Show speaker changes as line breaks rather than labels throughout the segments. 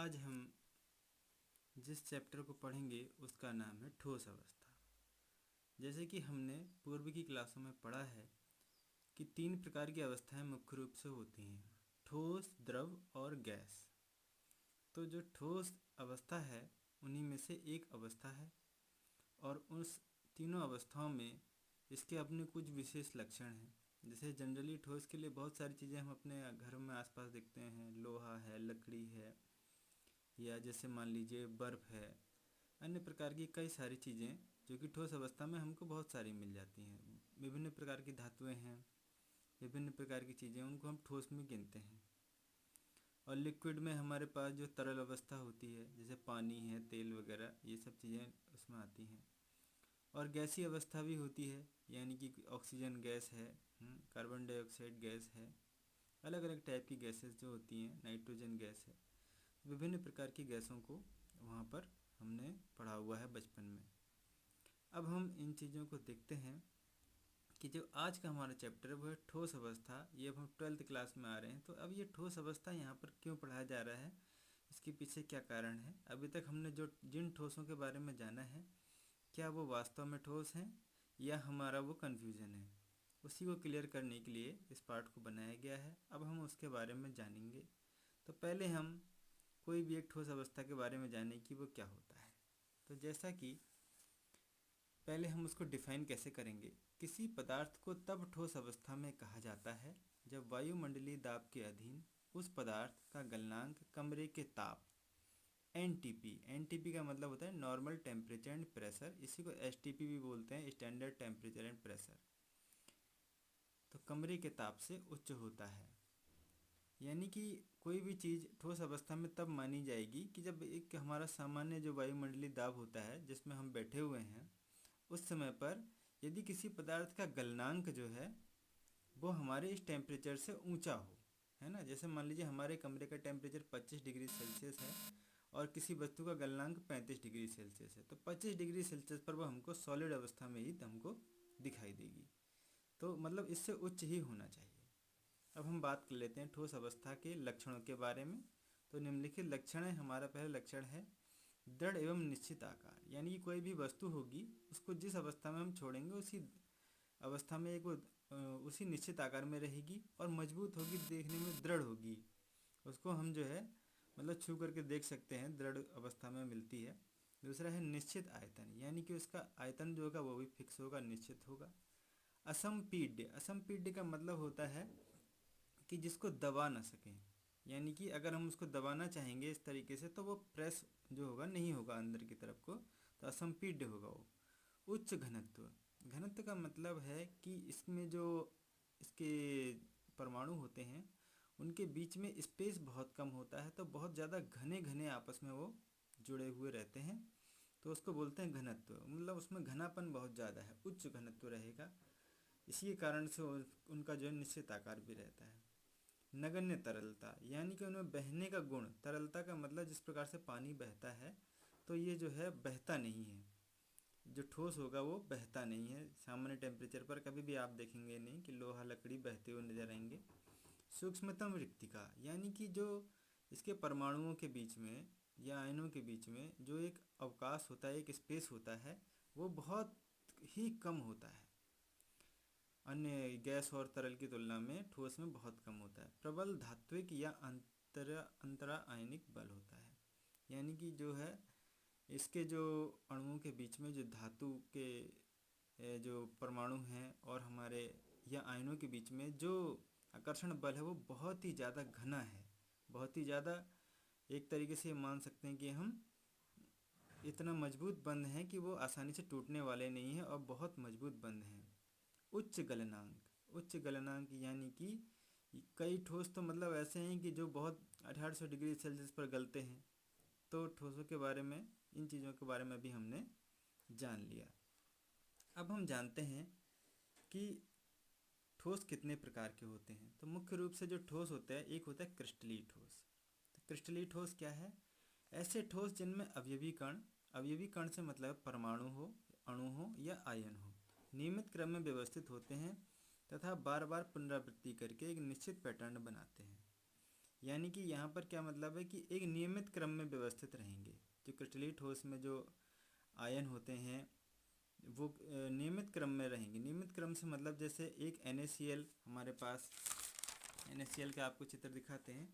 आज हम जिस चैप्टर को पढ़ेंगे उसका नाम है ठोस अवस्था। जैसे कि हमने पूर्व की क्लासों में पढ़ा है कि 3 प्रकार की अवस्थाएं मुख्य रूप से होती हैं, ठोस, द्रव और गैस। तो जो ठोस अवस्था है उन्हीं में से एक अवस्था है और उस तीनों अवस्थाओं में इसके अपने कुछ विशेष लक्षण हैं। जैसे जनरली ठोस के लिए बहुत सारी चीज़ें हम अपने घर में आसपास देखते हैं, लोहा है, लकड़ी है, या जैसे मान लीजिए बर्फ़ है, अन्य प्रकार की कई सारी चीज़ें जो कि ठोस अवस्था में हमको बहुत सारी मिल जाती हैं। विभिन्न प्रकार की धातुएं हैं, विभिन्न प्रकार की चीज़ें, उनको हम ठोस में गिनते हैं। और लिक्विड में हमारे पास जो तरल अवस्था होती है, जैसे पानी है, तेल वगैरह, ये सब चीज़ें उसमें आती हैं। और गैसीय अवस्था भी होती है, यानी कि ऑक्सीजन गैस है, कार्बन डाइऑक्साइड गैस है, अलग अलग टाइप की गैसेस जो होती हैं, नाइट्रोजन गैस है। विभिन्न प्रकार की गैसों को वहाँ पर हमने पढ़ा हुआ है बचपन में। अब हम इन चीज़ों को देखते हैं कि जो आज का हमारा चैप्टर है वो है ठोस अवस्था। ये अब हम 12th क्लास में आ रहे हैं, तो अब ये ठोस अवस्था यहाँ पर क्यों पढ़ाया जा रहा है, इसके पीछे क्या कारण है। अभी तक हमने जो जिन ठोसों के बारे में जाना है, क्या वो वास्तव में ठोस हैं या हमारा वो कन्फ्यूज़न है, उसी को क्लियर करने के लिए इस पार्ट को बनाया गया है। अब हम उसके बारे में जानेंगे। तो पहले हम कोई भी एक ठोस अवस्था के बारे में जाने कि वो क्या होता है। तो जैसा कि पहले हम उसको डिफाइन कैसे करेंगे। किसी पदार्थ को तब ठोस अवस्था में कहा जाता है जब वायुमंडलीय दाब के अधीन उस पदार्थ का गलनांक कमरे के ताप एनटीपी का मतलब होता है नॉर्मल टेम्परेचर एंड प्रेशर, इसी को एसटीपी भी बोलते हैं, स्टैंडर्ड टेम्परेचर एंड प्रेशर। तो कमरे के ताप से उच्च होता है। यानी कि कोई भी चीज़ ठोस अवस्था में तब मानी जाएगी कि जब एक हमारा सामान्य जो वायुमंडलीय दाब होता है जिसमें हम बैठे हुए हैं, उस समय पर यदि किसी पदार्थ का गलनांक जो है वो हमारे इस टेम्परेचर से ऊंचा हो, है ना। जैसे मान लीजिए हमारे कमरे का टेम्परेचर 25 डिग्री सेल्सियस है और किसी वस्तु का गलनांक 35 डिग्री सेल्सियस है, तो 25 डिग्री सेल्सियस पर वो हमको सॉलिड अवस्था में ही हमको दिखाई देगी। तो मतलब इससे उच्च ही होना चाहिए। अब हम बात कर लेते हैं ठोस अवस्था के लक्षणों के बारे में। तो निम्नलिखित लक्षण है। हमारा पहला लक्षण है दृढ़ एवं निश्चित आकार। यानी कि कोई भी वस्तु होगी उसको जिस अवस्था में हम छोड़ेंगे उसी अवस्था में एक वो उसी निश्चित आकार में रहेगी और मजबूत होगी, देखने में दृढ़ होगी। उसको हम जो है मतलब छू करके देख सकते हैं, दृढ़ अवस्था में मिलती है। दूसरा है निश्चित आयतन, यानी कि उसका आयतन जो होगा वो भी फिक्स होगा, निश्चित होगा। असंपीड्य, असंपीड्य का मतलब होता है कि जिसको दबा ना सकें, यानी कि अगर हम उसको दबाना चाहेंगे इस तरीके से तो वो प्रेस जो होगा नहीं होगा अंदर की तरफ को, तो असंपीड्य होगा वो। उच्च घनत्व, घनत्व का मतलब है कि इसमें जो इसके परमाणु होते हैं उनके बीच में स्पेस बहुत कम होता है, तो बहुत ज़्यादा घने घने आपस में वो जुड़े हुए रहते हैं, तो उसको बोलते हैं घनत्व। मतलब उसमें घनापन बहुत ज़्यादा है, उच्च घनत्व रहेगा। इसी कारण से उनका जो है निश्चित आकार भी रहता है। नगण्य तरलता, यानी कि उनमें बहने का गुण, तरलता का मतलब जिस प्रकार से पानी बहता है, तो ये जो है बहता नहीं है। जो ठोस होगा वो बहता नहीं है। सामान्य टेम्परेचर पर कभी भी आप देखेंगे नहीं कि लोहा लकड़ी बहते हुए नजर आएंगे। सूक्ष्मतम रिक्तिका, यानी कि जो इसके परमाणुओं के बीच में या आयनों के बीच में जो एक अवकाश होता है, एक स्पेस होता है, वो बहुत ही कम होता है। अन्य गैस और तरल की तुलना में ठोस में बहुत कम होता है। प्रबल धात्विक या अंतरा आयनिक बल होता है, यानी कि जो है इसके जो अणुओं के बीच में जो धातु के जो परमाणु हैं और हमारे या आयनों के बीच में जो आकर्षण बल है वो बहुत ही ज़्यादा घना है, बहुत ही ज़्यादा। एक तरीके से मान सकते हैं कि हम इतना मजबूत बंध हैं कि वो आसानी से टूटने वाले नहीं हैं और बहुत मजबूत बंध हैं। उच्च गलनांक, उच्च गलनांक यानी कि कई ठोस तो मतलब ऐसे हैं कि जो बहुत 1800 डिग्री सेल्सियस पर गलते हैं। तो ठोसों के बारे में, इन चीज़ों के बारे में भी हमने जान लिया। अब हम जानते हैं कि ठोस कितने प्रकार के होते हैं। तो मुख्य रूप से जो ठोस होता है, एक होता है क्रिस्टलीय ठोस। तो क्रिस्टलीय ठोस क्या है? ऐसे ठोस जिनमें अवयवी कण, अवयवी कण से मतलब परमाणु हो, अणु हो या आयन हो, नियमित क्रम में व्यवस्थित होते हैं तथा बार बार पुनरावृत्ति करके एक निश्चित पैटर्न बनाते हैं। यानी कि यहाँ पर क्या मतलब है कि एक नियमित क्रम में व्यवस्थित रहेंगे। जो क्रिस्टलीय ठोस में जो आयन होते हैं वो नियमित क्रम में रहेंगे। नियमित क्रम से मतलब जैसे एक NaCl हमारे पास, NaCl का आपको चित्र दिखाते हैं।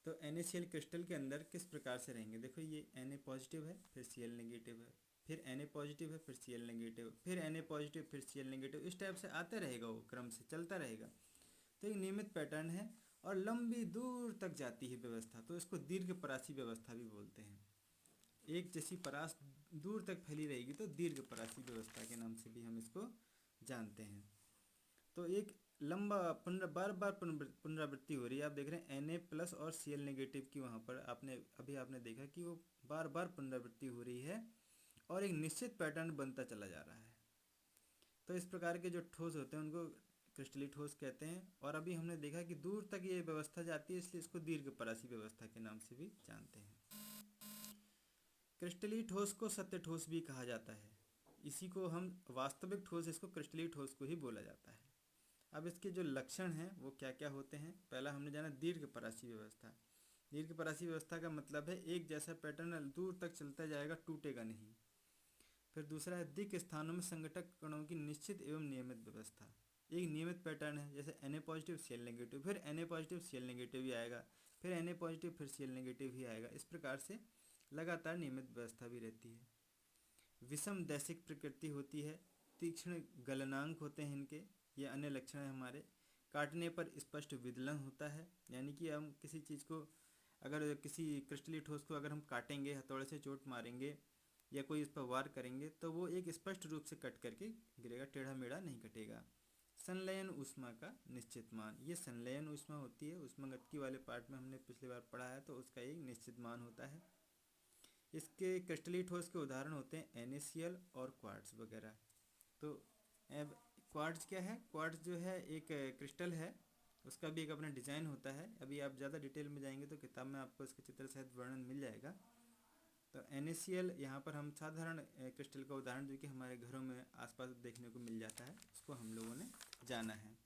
तो NaCl क्रिस्टल के अंदर किस प्रकार से रहेंगे, देखो ये Na पॉजिटिव है, फिर Cl नेगेटिव है, फिर Na पॉजिटिव है, फिर Cl नेगेटिव, फिर Na पॉजिटिव, फिर Cl नेगेटिव, इस टाइप से आते रहेगा, वो क्रम से चलता रहेगा। तो एक नियमित पैटर्न है और लंबी दूर तक जाती है व्यवस्था, तो इसको दीर्घ परासी व्यवस्था भी बोलते हैं। एक जैसी परास दूर तक फैली रहेगी तो दीर्घ परासी व्यवस्था के नाम से भी हम इसको जानते हैं। तो एक लंबा बार बार पुनरावृत्ति हो रही है। आप देख रहे हैं Na प्लस और Cl नेगेटिव की, वहाँ पर आपने देखा कि वो बार बार पुनरावृत्ति हो रही है और एक निश्चित पैटर्न बनता चला जा रहा है। तो इस प्रकार के जो ठोस होते हैं उनको क्रिस्टलीय ठोस कहते हैं। और अभी हमने देखा कि दूर तक ये व्यवस्था जाती है, इसलिए इसको दीर्घ परासी व्यवस्था के नाम से भी जानते हैं। क्रिस्टलीय ठोस को सत्य ठोस भी कहा जाता है। इसी को हम वास्तविक ठोस, इसको क्रिस्टलीय ठोस को ही बोला जाता है। अब इसके जो लक्षण हैं वो क्या क्या होते हैं। पहला हमने जाना दीर्घ परासी व्यवस्था। दीर्घ परासी व्यवस्था का मतलब है एक जैसा पैटर्न दूर तक चलता जाएगा, टूटेगा नहीं। फिर दूसरा है दिक् स्थानों में संघटक कणों की निश्चित एवं नियमित व्यवस्था। एक नियमित पैटर्न है, जैसे Na पॉजिटिव Cl नेगेटिव, फिर Na पॉजिटिव Cl नेगेटिव ही आएगा, फिर Na पॉजिटिव, फिर Cl नेगेटिव ही आएगा। इस प्रकार से लगातार नियमित व्यवस्था भी रहती है। विषम दैशिक प्रकृति होती है, तीक्ष्ण गलनांक होते हैं इनके, ये अन्य लक्षण है हमारे। काटने पर स्पष्ट विदलन होता है, यानी कि हम किसी चीज़ को, अगर किसी क्रिस्टलीय ठोस को अगर हम काटेंगे, हथौड़े से चोट मारेंगे या कोई इस पर वार करेंगे तो वो एक स्पष्ट रूप से कट करके गिरेगा, टेढ़ा मेढ़ा नहीं कटेगा। संलयन ऊष्मा का निश्चित मान, ये संलयन ऊष्मा होती है, ऊष्मागतिकी वाले पार्ट में हमने पिछली बार पढ़ा है, तो उसका एक निश्चित मान होता है। इसके क्रिस्टलीय ठोस के उदाहरण होते हैं NaCl और क्वार्ट्ज वगैरह। तो अब क्वार्ट्ज क्या है, क्वार्ट्ज जो है एक क्रिस्टल है, उसका भी एक अपना डिज़ाइन होता है। अभी आप ज़्यादा डिटेल में जाएंगे तो किताब में आपको इसके चित्र सहित वर्णन मिल जाएगा। तो NaCl यहाँ पर हम साधारण क्रिस्टल का उदाहरण जो कि हमारे घरों में आसपास देखने को मिल जाता है, उसको हम लोगों ने जाना है।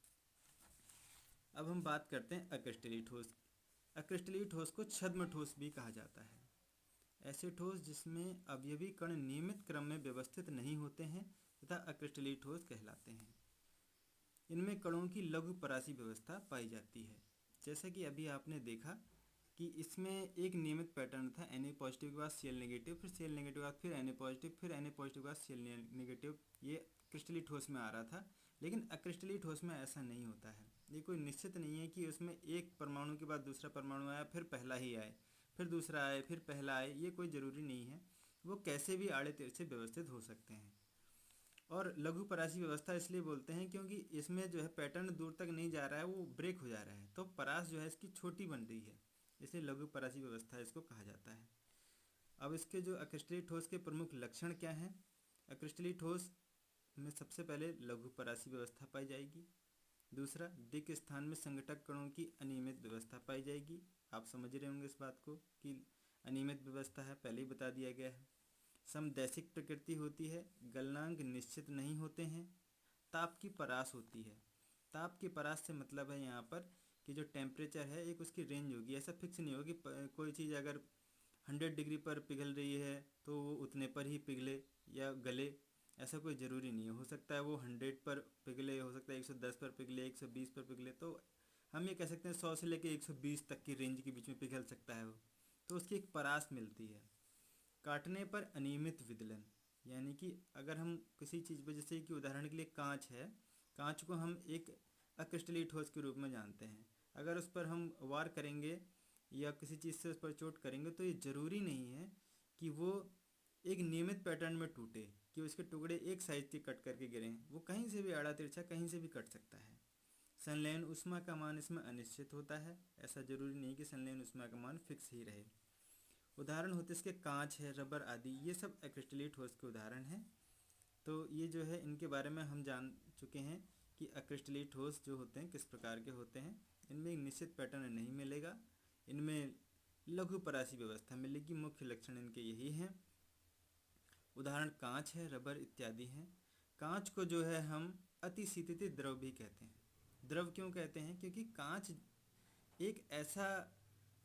अब हम बात करते हैं अक्रिस्टलीय ठोस। अक्रिस्टलीय ठोस को छद्म ठोस भी कहा जाता है। ऐसे ठोस जिसमें अवयवी कण नियमित क्रम में व्यवस्थित नहीं होते हैं तथा अक्रिस्टलीय ठोस कहलाते हैं। इनमें कणों की लघु परासी व्यवस्था पाई जाती है। जैसा कि अभी आपने देखा कि इसमें एक नियमित पैटर्न था, Na पॉजिटिव के बाद Cl नेगेटिव, फिर Cl नेगेटिव के बाद फिर Na पॉजिटिव, फिर Na पॉजिटिव के बाद Cl नेगेटिव, ये क्रिस्टलीय ठोस में आ रहा था। लेकिन अक्रिस्टलीय ठोस में ऐसा नहीं होता है। ये कोई निश्चित नहीं है कि उसमें एक परमाणु के बाद दूसरा परमाणु आया, फिर पहला ही आए, फिर दूसरा आए, फिर पहला आए, ये कोई ज़रूरी नहीं है। वो कैसे भी आड़े तिरछे व्यवस्थित हो सकते हैं। और लघु परासी व्यवस्था इसलिए बोलते हैं क्योंकि इसमें जो है पैटर्न दूर तक नहीं जा रहा है, वो ब्रेक हो जा रहा है, तो परास जो है इसकी छोटी बन रही है, इसलिए लघु परासी व्यवस्था इसको कहा जाता है। अब इसके जो अक्रिस्टलीय ठोस के प्रमुख लक्षण क्या हैं। अक्रिस्टलीय ठोस में सबसे पहले लघु परासी व्यवस्था पाई जाएगी। दूसरा, दिक् स्थान में संघटक कणों की अनियमित व्यवस्था पाई जाएगी। आप समझ रहे होंगे इस बात को कि अनियमित व्यवस्था है, पहले ही बता दिया गया है। समदैशिक प्रकृति होती है, गलनांक निश्चित नहीं होते हैं। ताप की परास होती है। ताप की परास से मतलब है यहाँ पर कि जो टेम्परेचर है एक उसकी रेंज होगी, ऐसा फिक्स नहीं होगी कोई चीज़ अगर 100 डिग्री पर पिघल रही है तो वो उतने पर ही पिघले या गले, ऐसा कोई ज़रूरी नहीं है। हो सकता है वो 100 पर पिघले, हो सकता है 110 पर पिघले, 120 पर पिघले, तो हम ये कह सकते हैं 100 से लेकर 120 तक की रेंज के बीच में पिघल सकता है वो, तो उसकी एक परास मिलती है। काटने पर अनियमित विदलन, यानी कि अगर हम किसी चीज़ पर, जैसे कि उदाहरण के लिए कांच है, कांच को हम एक अक्रिस्टलीय ठोस के रूप में जानते हैं। अगर उस पर हम वार करेंगे या किसी चीज़ से उस पर चोट करेंगे तो ये ज़रूरी नहीं है कि वो एक नियमित पैटर्न में टूटे, कि उसके टुकड़े एक साइज के कट करके गिरें। वो कहीं से भी आड़ा तिरछा कहीं से भी कट सकता है। संलयन ऊष्मा का मान इसमें अनिश्चित होता है, ऐसा ज़रूरी नहीं कि संलयन ऊष्मा का मान फिक्स ही रहे। उदाहरण होते इसके कांच है, रबर आदि, ये सब अक्रिस्टलीय ठोस के उदाहरण हैं। तो ये जो है इनके बारे में हम जान चुके हैं कि अक्रिस्टलीय ठोस जो होते हैं किस प्रकार के होते हैं। इनमें एक निश्चित पैटर्न नहीं मिलेगा, इनमें लघु परासी व्यवस्था मिलेगी। मुख्य लक्षण इनके यही हैं। उदाहरण कांच है, रबर इत्यादि हैं। कांच को जो है हम अतिशीतित द्रव भी कहते हैं। द्रव क्यों कहते हैं, क्योंकि कांच एक ऐसा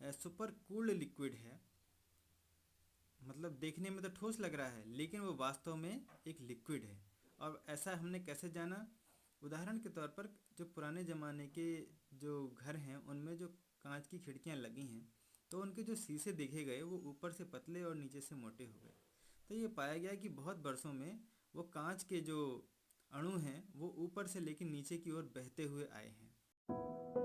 सुपर कूल्ड लिक्विड है, मतलब देखने में तो ठोस लग रहा है लेकिन वो वास्तव में एक लिक्विड है। और ऐसा हमने कैसे जाना? उदाहरण के तौर पर जो पुराने ज़माने के जो घर हैं उनमें जो कांच की खिड़कियां लगी हैं, तो उनके जो शीशे देखे गए वो ऊपर से पतले और नीचे से मोटे हो गए। तो ये पाया गया कि बहुत वर्षों में वो कांच के जो अणु हैं वो ऊपर से लेकर नीचे की ओर बहते हुए आए हैं।